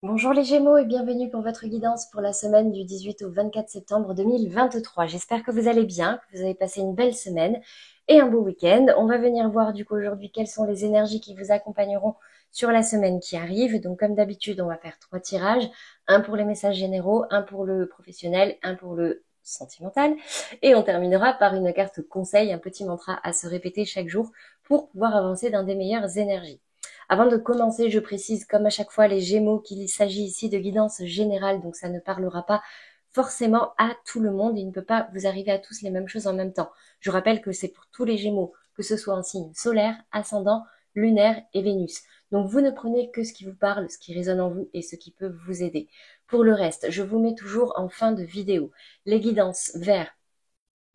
Bonjour les Gémeaux et bienvenue pour votre guidance pour la semaine du 18 au 24 septembre 2023. J'espère que vous allez bien, que vous avez passé une belle semaine et un beau week-end. On va venir voir du coup aujourd'hui quelles sont les énergies qui vous accompagneront sur la semaine qui arrive. Donc comme d'habitude, on va faire 3 tirages, un pour les messages généraux, un pour le professionnel, un pour le sentimental et on terminera par une carte conseil, un petit mantra à se répéter chaque jour pour pouvoir avancer dans des meilleures énergies. Avant de commencer, je précise comme à chaque fois les Gémeaux qu'il s'agit ici de guidance générale, donc ça ne parlera pas forcément à tout le monde. Il ne peut pas vous arriver à tous les mêmes choses en même temps. Je rappelle que c'est pour tous les Gémeaux, que ce soit en signe solaire, ascendant, lunaire et Vénus. Donc vous ne prenez que ce qui vous parle, ce qui résonne en vous et ce qui peut vous aider. Pour le reste, je vous mets toujours en fin de vidéo les guidances vers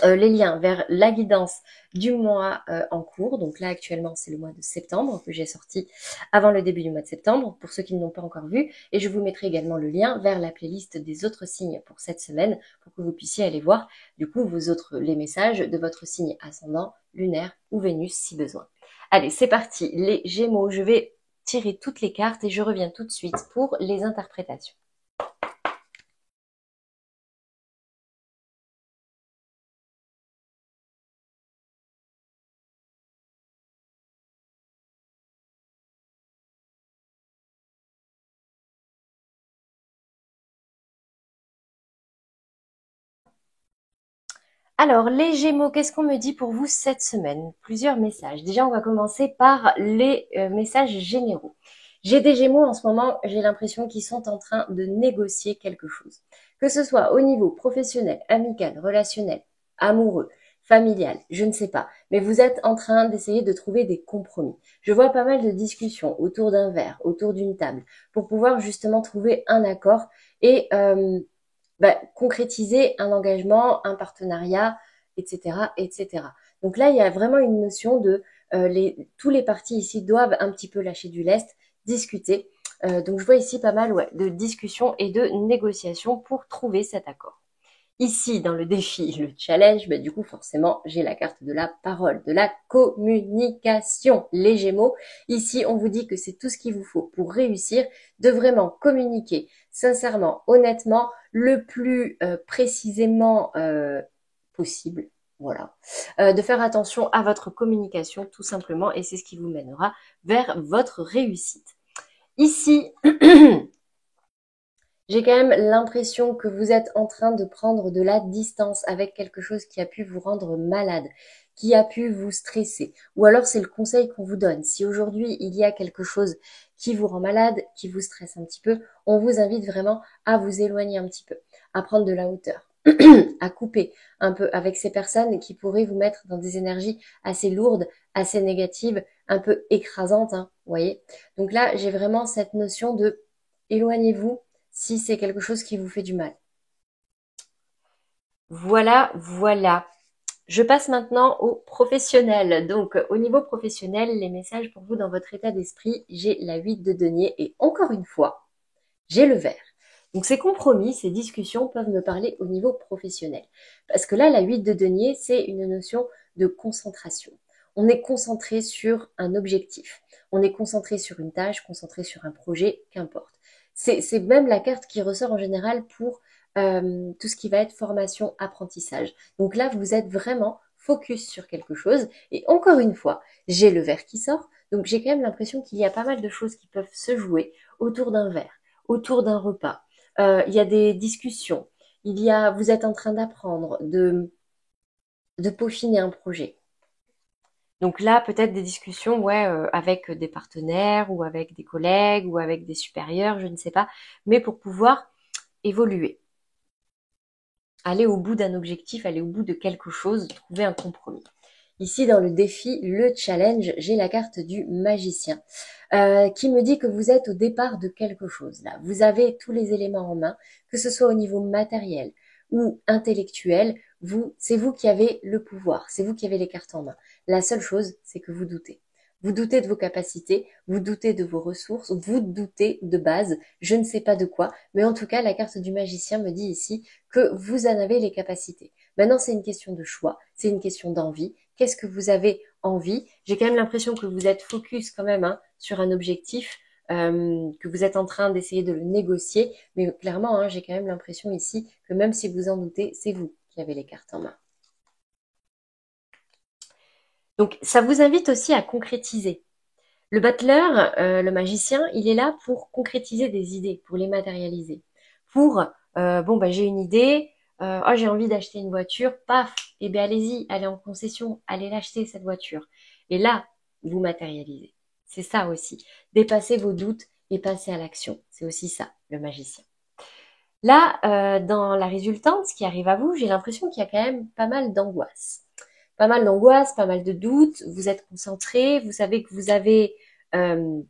les liens vers la guidance du mois en cours. Donc là, actuellement, c'est le mois de septembre que j'ai sorti avant le début du mois de septembre, pour ceux qui ne l'ont pas encore vu. Et je vous mettrai également le lien vers la playlist des autres signes pour cette semaine, pour que vous puissiez aller voir, du coup, les messages de votre signe ascendant, lunaire ou Vénus, si besoin. Allez, c'est parti. Les Gémeaux, je vais tirer toutes les cartes et je reviens tout de suite pour les interprétations. Alors, les Gémeaux, qu'est-ce qu'on me dit pour vous cette semaine? Plusieurs messages. Déjà, on va commencer par les messages généraux. J'ai des Gémeaux en ce moment, j'ai l'impression qu'ils sont en train de négocier quelque chose. Que ce soit au niveau professionnel, amical, relationnel, amoureux, familial, je ne sais pas. Mais vous êtes en train d'essayer de trouver des compromis. Je vois pas mal de discussions autour d'un verre, autour d'une table, pour pouvoir justement trouver un accord et concrétiser un engagement, un partenariat, etc., etc. Donc là, il y a vraiment une notion de tous les partis ici doivent un petit peu lâcher du lest, discuter. Donc je vois ici pas mal de discussions et de négociations pour trouver cet accord. Ici, dans le défi, le challenge, du coup, forcément, j'ai la carte de la parole, de la communication. Les Gémeaux, ici, on vous dit que c'est tout ce qu'il vous faut pour réussir, de vraiment communiquer sincèrement, honnêtement, le plus précisément possible. Voilà. De faire attention à votre communication, tout simplement, et c'est ce qui vous mènera vers votre réussite. Ici, j'ai quand même l'impression que vous êtes en train de prendre de la distance avec quelque chose qui a pu vous rendre malade, qui a pu vous stresser. Ou alors c'est le conseil qu'on vous donne. Si aujourd'hui il y a quelque chose qui vous rend malade, qui vous stresse un petit peu, on vous invite vraiment à vous éloigner un petit peu, à prendre de la hauteur, à couper un peu avec ces personnes qui pourraient vous mettre dans des énergies assez lourdes, assez négatives, un peu écrasantes, hein, vous voyez. Donc là, j'ai vraiment cette notion de éloignez-vous si c'est quelque chose qui vous fait du mal. Voilà, voilà. Je passe maintenant au professionnel. Donc, au niveau professionnel, les messages pour vous dans votre état d'esprit, j'ai la 8 de denier et encore une fois, j'ai le vert. Donc, ces compromis, ces discussions peuvent me parler au niveau professionnel. Parce que là, la 8 de denier, c'est une notion de concentration. On est concentré sur un objectif. On est concentré sur une tâche, concentré sur un projet, qu'importe. C'est même la carte qui ressort en général pour tout ce qui va être formation, apprentissage. Donc là, vous êtes vraiment focus sur quelque chose. Et encore une fois, j'ai le verre qui sort. Donc j'ai quand même l'impression qu'il y a pas mal de choses qui peuvent se jouer autour d'un verre, autour d'un repas. Il y a des discussions. Vous êtes en train d'apprendre, de peaufiner un projet. Donc là, peut-être des discussions, avec des partenaires ou avec des collègues ou avec des supérieurs, je ne sais pas, mais pour pouvoir évoluer, aller au bout d'un objectif, aller au bout de quelque chose, trouver un compromis. Ici, dans le défi, le challenge, j'ai la carte du magicien qui me dit que vous êtes au départ de quelque chose. Là, vous avez tous les éléments en main, que ce soit au niveau matériel ou intellectuel. C'est vous qui avez le pouvoir, c'est vous qui avez les cartes en main. La seule chose, c'est que vous doutez. Vous doutez de vos capacités, vous doutez de vos ressources, vous doutez de base, je ne sais pas de quoi, mais en tout cas, la carte du magicien me dit ici que vous en avez les capacités. Maintenant, c'est une question de choix, c'est une question d'envie. Qu'est-ce que vous avez envie? J'ai quand même l'impression que vous êtes focus quand même sur un objectif. que vous êtes en train d'essayer de le négocier. Mais clairement, hein, j'ai quand même l'impression ici que même si vous en doutez, c'est vous qui avez les cartes en main. Donc, ça vous invite aussi à concrétiser. Le battleur, le magicien, il est là pour concrétiser des idées, pour les matérialiser. Pour, bon, bah, j'ai une idée, oh, j'ai envie d'acheter une voiture, paf, eh bien allez-y, allez en concession, allez l'acheter cette voiture. Et là, vous matérialisez. C'est ça aussi. Dépassez vos doutes et passez à l'action. C'est aussi ça, le magicien. Là, dans la résultante, ce qui arrive à vous, j'ai l'impression qu'il y a quand même pas mal d'angoisse. Pas mal d'angoisse, pas mal de doutes, vous êtes concentré, vous savez que vous avez euh,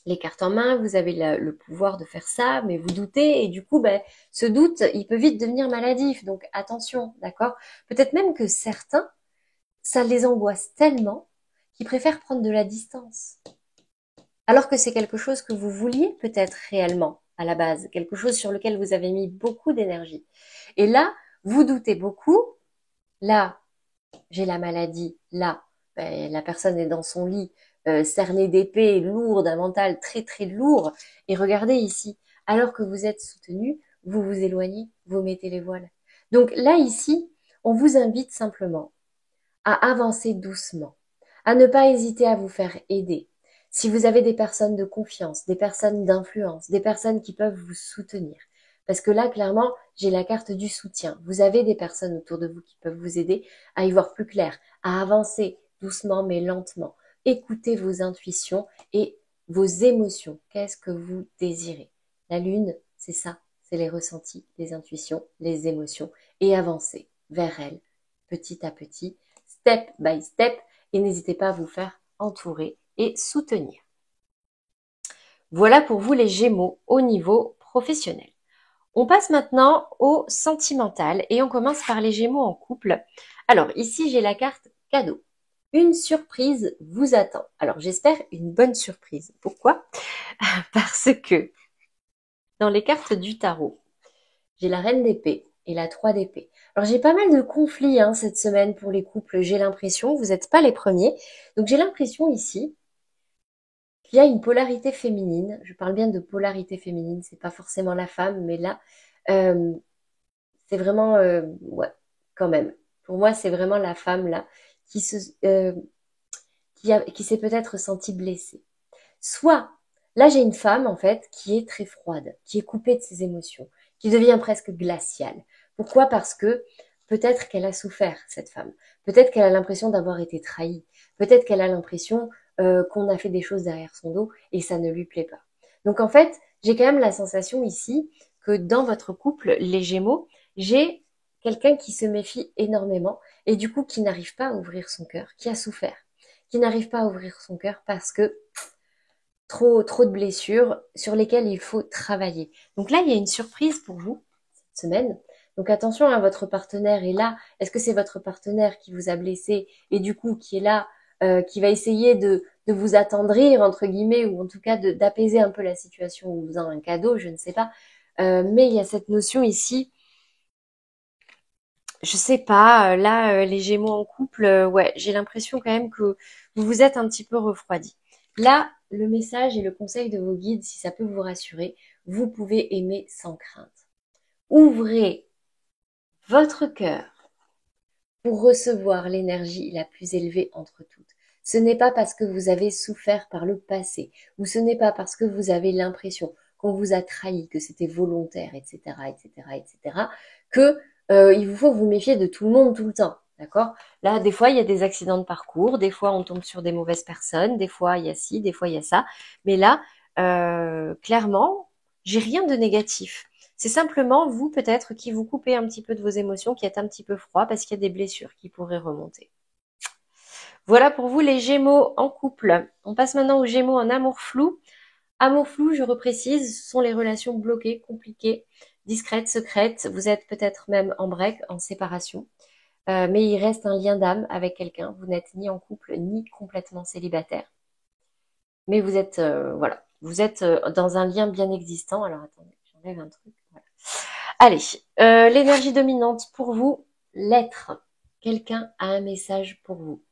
les cartes en main, vous avez le pouvoir de faire ça, mais vous doutez, et du coup, ben, ce doute, il peut vite devenir maladif, donc attention, d'accord? Peut-être même que certains, ça les angoisse tellement qu'ils préfèrent prendre de la distance. Alors que c'est quelque chose que vous vouliez peut-être réellement à la base, quelque chose sur lequel vous avez mis beaucoup d'énergie. Et là, vous doutez beaucoup, là, j'ai la maladie, là, ben, la personne est dans son lit, cernée d'épée, lourde, un mental très très lourd. Et regardez ici, alors que vous êtes soutenu, vous vous éloignez, vous mettez les voiles. Donc là, ici, on vous invite simplement à avancer doucement, à ne pas hésiter à vous faire aider. Si vous avez des personnes de confiance, des personnes d'influence, des personnes qui peuvent vous soutenir. Parce que là, clairement, j'ai la carte du soutien. Vous avez des personnes autour de vous qui peuvent vous aider à y voir plus clair, à avancer doucement mais lentement. Écoutez vos intuitions et vos émotions. Qu'est-ce que vous désirez? La lune, c'est ça. C'est les ressentis, les intuitions, les émotions. Et avancer vers elles, petit à petit, step by step, et n'hésitez pas à vous faire entourer et soutenir. Voilà pour vous les Gémeaux au niveau professionnel. On passe maintenant au sentimental et on commence par les Gémeaux en couple. Alors ici j'ai la carte cadeau. Une surprise vous attend. Alors j'espère une bonne surprise. Pourquoi? Parce que dans les cartes du tarot, j'ai la reine d'épée et la 3 d'épée. Alors j'ai pas mal de conflits hein, cette semaine pour les couples, j'ai l'impression, vous n'êtes pas les premiers. Donc j'ai l'impression ici qu'il y a une polarité féminine. Je parle bien de polarité féminine, c'est pas forcément la femme, mais là, euh, c'est vraiment, ouais, quand même. Pour moi, c'est vraiment la femme là qui se, qui s'est peut-être sentie blessée. Soit, là j'ai une femme en fait qui est très froide, qui est coupée de ses émotions, qui devient presque glaciale. Pourquoi? Parce que peut-être qu'elle a souffert, cette femme. Peut-être qu'elle a l'impression d'avoir été trahie. Peut-être qu'elle a l'impression qu'on a fait des choses derrière son dos et ça ne lui plaît pas. Donc en fait, j'ai quand même la sensation ici que dans votre couple, les Gémeaux, j'ai quelqu'un qui se méfie énormément et du coup qui n'arrive pas à ouvrir son cœur, qui a souffert, qui n'arrive pas à ouvrir son cœur parce que trop de blessures sur lesquelles il faut travailler. Donc là, il y a une surprise pour vous cette semaine. Donc attention, hein, votre partenaire est là. Est-ce que c'est votre partenaire qui vous a blessé et du coup qui est là, qui va essayer de vous attendrir, entre guillemets, ou en tout cas d'apaiser un peu la situation ou vous faisant un cadeau, je ne sais pas. Mais il y a cette notion ici, je sais pas, là, les Gémeaux en couple, ouais, j'ai l'impression quand même que vous vous êtes un petit peu refroidi. Là, le message et le conseil de vos guides, si ça peut vous rassurer, vous pouvez aimer sans crainte. Ouvrez votre cœur pour recevoir l'énergie la plus élevée entre toutes. Ce n'est pas parce que vous avez souffert par le passé, ou ce n'est pas parce que vous avez l'impression qu'on vous a trahi, que c'était volontaire, etc., etc., etc., que il vous faut vous méfier de tout le monde tout le temps. D'accord? Là, des fois, il y a des accidents de parcours, des fois, on tombe sur des mauvaises personnes, des fois, il y a ci, des fois, il y a ça. Mais là, clairement, j'ai rien de négatif. C'est simplement vous peut-être qui vous coupez un petit peu de vos émotions, qui êtes un petit peu froid parce qu'il y a des blessures qui pourraient remonter. Voilà pour vous les Gémeaux en couple. On passe maintenant aux Gémeaux en amour flou. Amour flou, je reprécise, ce sont les relations bloquées, compliquées, discrètes, secrètes. Vous êtes peut-être même en break, en séparation. Mais il reste un lien d'âme avec quelqu'un. Vous n'êtes ni en couple ni complètement célibataire. Mais vous êtes, voilà, vous êtes dans un lien bien existant. Alors attendez, j'enlève un truc. Voilà. Allez, l'énergie dominante pour vous, l'être. Quelqu'un a un message pour vous.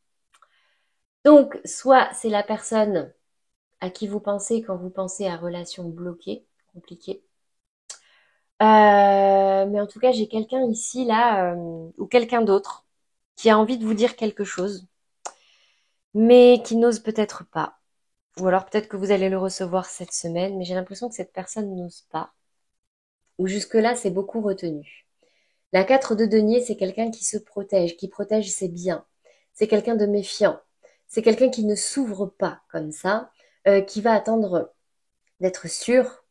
Donc, soit c'est la personne à qui vous pensez quand vous pensez à relation bloquée, compliquée. Mais en tout cas, j'ai quelqu'un ici, là, ou quelqu'un d'autre, qui a envie de vous dire quelque chose, mais qui n'ose peut-être pas. Ou alors peut-être que vous allez le recevoir cette semaine, mais j'ai l'impression que cette personne n'ose pas. Ou jusque-là, c'est beaucoup retenu. La 4 de denier, c'est quelqu'un qui se protège, qui protège ses biens. C'est quelqu'un de méfiant. C'est quelqu'un qui ne s'ouvre pas comme ça, qui va attendre d'être sûr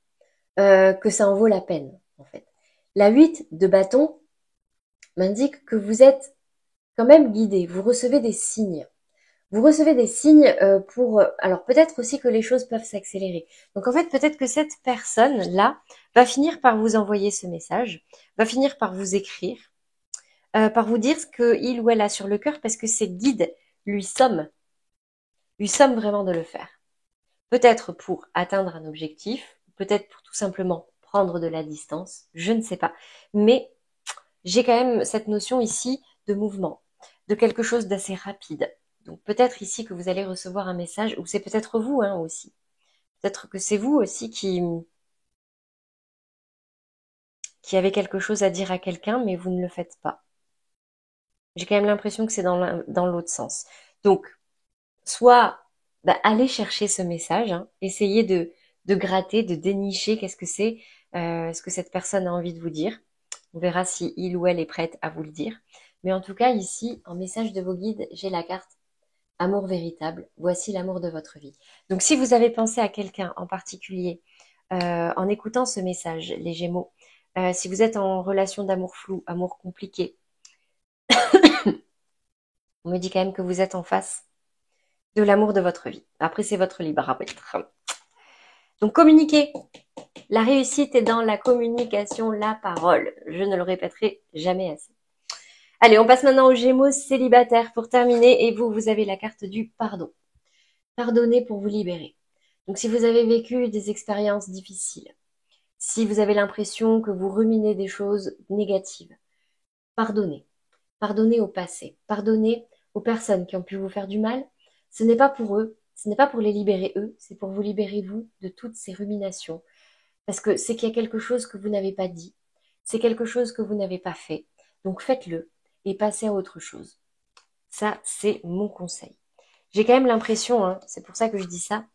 que ça en vaut la peine, en fait. La 8 de bâton m'indique que vous êtes quand même guidé, vous recevez des signes. Vous recevez des signes pour... alors peut-être aussi que les choses peuvent s'accélérer. Donc en fait, peut-être que cette personne-là va finir par vous envoyer ce message, va finir par vous écrire, par vous dire ce qu'il ou elle a sur le cœur, parce que ses guides lui somment vraiment de le faire. Peut-être pour atteindre un objectif, peut-être pour tout simplement prendre de la distance, je ne sais pas. Mais j'ai quand même cette notion ici de mouvement, de quelque chose d'assez rapide. Donc peut-être ici que vous allez recevoir un message, ou c'est peut-être vous hein, aussi. Peut-être que c'est vous aussi qui avez quelque chose à dire à quelqu'un, mais vous ne le faites pas. J'ai quand même l'impression que c'est dans l'autre sens. Donc, soit allez chercher ce message, hein, essayez de gratter, de dénicher qu'est-ce que c'est, ce que cette personne a envie de vous dire. On verra si il ou elle est prête à vous le dire. Mais en tout cas, ici, en message de vos guides, j'ai la carte Amour véritable. Voici l'amour de votre vie. Donc, si vous avez pensé à quelqu'un en particulier en écoutant ce message, les Gémeaux, si vous êtes en relation d'amour flou, amour compliqué, on me dit quand même que vous êtes en face de l'amour de votre vie. Après, c'est votre libre arbitre. Donc, communiquez. La réussite est dans la communication, la parole. Je ne le répéterai jamais assez. Allez, on passe maintenant aux Gémeaux célibataires pour terminer. Et vous, vous avez la carte du pardon. Pardonnez pour vous libérer. Donc, si vous avez vécu des expériences difficiles, si vous avez l'impression que vous ruminez des choses négatives, pardonnez. Pardonnez au passé. Pardonnez aux personnes qui ont pu vous faire du mal. Ce n'est pas pour eux, ce n'est pas pour les libérer eux, c'est pour vous libérer vous de toutes ces ruminations. Parce que c'est qu'il y a quelque chose que vous n'avez pas dit, c'est quelque chose que vous n'avez pas fait. Donc faites-le et passez à autre chose. Ça, c'est mon conseil. J'ai quand même l'impression, hein, c'est pour ça que je dis ça,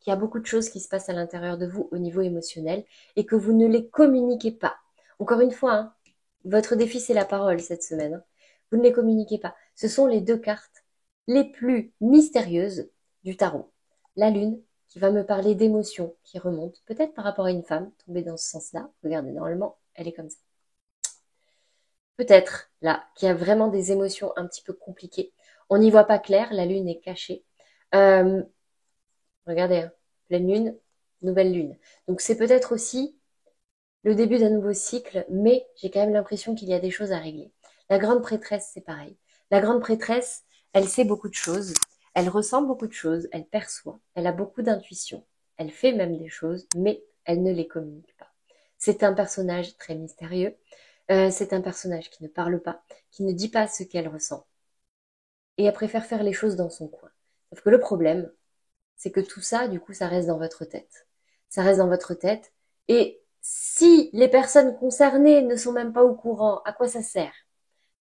qu'il y a beaucoup de choses qui se passent à l'intérieur de vous au niveau émotionnel et que vous ne les communiquez pas. Encore une fois, hein, votre défi, c'est la parole cette semaine. Hein. Vous ne les communiquez pas. Ce sont les deux cartes les plus mystérieuses du tarot. La lune, qui va me parler d'émotions qui remontent, peut-être par rapport à une femme tombée dans ce sens-là. Regardez, normalement, elle est comme ça. Peut-être, là, qui a vraiment des émotions un petit peu compliquées. On n'y voit pas clair, la lune est cachée. Euh, regardez, hein, pleine lune, nouvelle lune. Donc c'est peut-être aussi le début d'un nouveau cycle, mais j'ai quand même l'impression qu'il y a des choses à régler. La grande prêtresse, c'est pareil. La grande prêtresse, elle sait beaucoup de choses, elle ressent beaucoup de choses, elle perçoit, elle a beaucoup d'intuition, elle fait même des choses, mais elle ne les communique pas. C'est un personnage très mystérieux, c'est un personnage qui ne parle pas, qui ne dit pas ce qu'elle ressent, et elle préfère faire les choses dans son coin. Sauf que le problème, c'est que tout ça, du coup, ça reste dans votre tête. Ça reste dans votre tête, et si les personnes concernées ne sont même pas au courant, à quoi ça sert?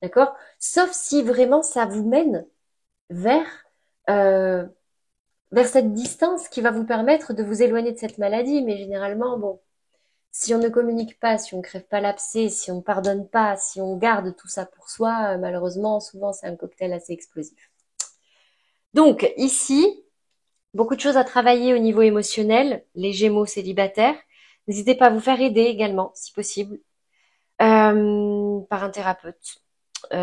D'accord? Sauf si vraiment ça vous mène vers, euh, vers cette distance qui va vous permettre de vous éloigner de cette maladie. Mais généralement, bon, si on ne communique pas, si on ne crève pas l'abcès, si on ne pardonne pas, si on garde tout ça pour soi, malheureusement, souvent c'est un cocktail assez explosif. Donc ici, beaucoup de choses à travailler au niveau émotionnel, les Gémeaux célibataires. N'hésitez pas à vous faire aider également, si possible, par un thérapeute ou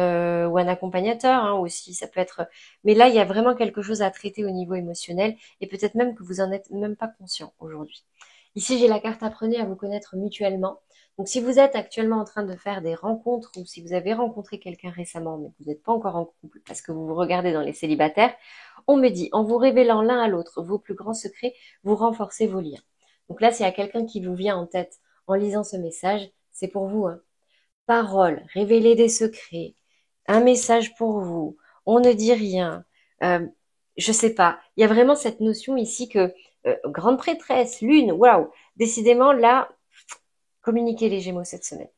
un accompagnateur hein, aussi, ça peut être. Mais là, il y a vraiment quelque chose à traiter au niveau émotionnel et peut-être même que vous en êtes même pas conscient aujourd'hui. Ici, j'ai la carte apprenez à vous connaître mutuellement. Donc, si vous êtes actuellement en train de faire des rencontres ou si vous avez rencontré quelqu'un récemment mais que vous n'êtes pas encore en couple parce que vous vous regardez dans les célibataires, on me dit, en vous révélant l'un à l'autre vos plus grands secrets, vous renforcez vos liens. Donc là, s'il y a quelqu'un qui vous vient en tête en lisant ce message, c'est pour vous. Hein. Parole, révéler des secrets, un message pour vous, on ne dit rien, je sais pas. Il y a vraiment cette notion ici que grande prêtresse, lune, waouh. Décidément, là, communiquez les Gémeaux cette semaine.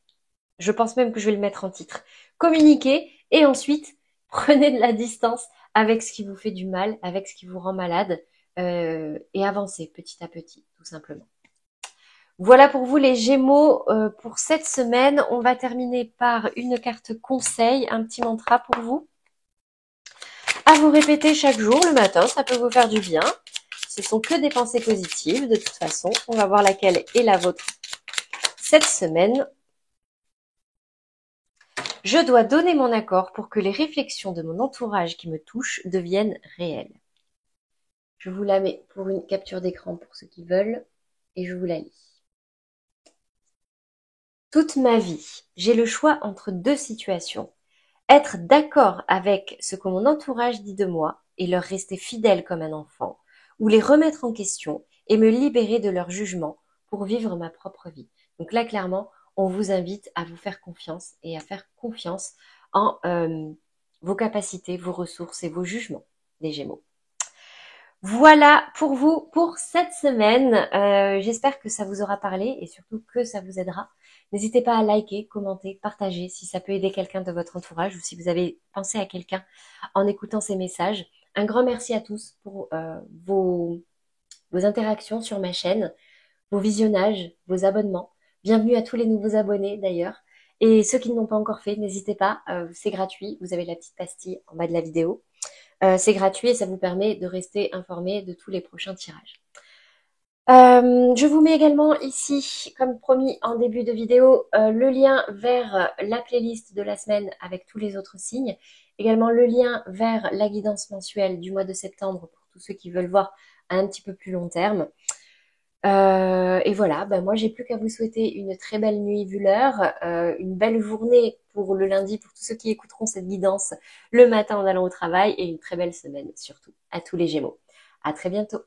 Je pense même que je vais le mettre en titre. Communiquez et ensuite, prenez de la distance avec ce qui vous fait du mal, avec ce qui vous rend malade et avancez petit à petit, tout simplement. Voilà pour vous les Gémeaux pour cette semaine. On va terminer par une carte conseil, un petit mantra pour vous. À vous répéter chaque jour le matin, ça peut vous faire du bien. Ce sont que des pensées positives de toute façon. On va voir laquelle est la vôtre cette semaine. Je dois donner mon accord pour que les réflexions de mon entourage qui me touchent deviennent réelles. Je vous la mets pour une capture d'écran pour ceux qui veulent et je vous la lis. Toute ma vie, j'ai le choix entre deux situations. Être d'accord avec ce que mon entourage dit de moi et leur rester fidèle comme un enfant, ou les remettre en question et me libérer de leur jugement pour vivre ma propre vie. Donc là, clairement, on vous invite à vous faire confiance et à faire confiance en vos capacités, vos ressources et vos jugements, les Gémeaux. Voilà pour vous pour cette semaine. J'espère que ça vous aura parlé et surtout que ça vous aidera. N'hésitez pas à liker, commenter, partager si ça peut aider quelqu'un de votre entourage ou si vous avez pensé à quelqu'un en écoutant ces messages. Un grand merci à tous pour vos interactions sur ma chaîne, vos visionnages, vos abonnements. Bienvenue à tous les nouveaux abonnés d'ailleurs. Et ceux qui ne l'ont pas encore fait, n'hésitez pas, c'est gratuit. Vous avez la petite pastille en bas de la vidéo. C'est gratuit et ça vous permet de rester informé de tous les prochains tirages. Je vous mets également ici, comme promis en début de vidéo, le lien vers la playlist de la semaine avec tous les autres signes. Également le lien vers la guidance mensuelle du mois de septembre pour tous ceux qui veulent voir à un petit peu plus long terme. Et voilà, moi j'ai plus qu'à vous souhaiter une très belle nuit vu l'heure, une belle journée pour le lundi pour tous ceux qui écouteront cette guidance le matin en allant au travail et une très belle semaine surtout à tous les Gémeaux. À très bientôt.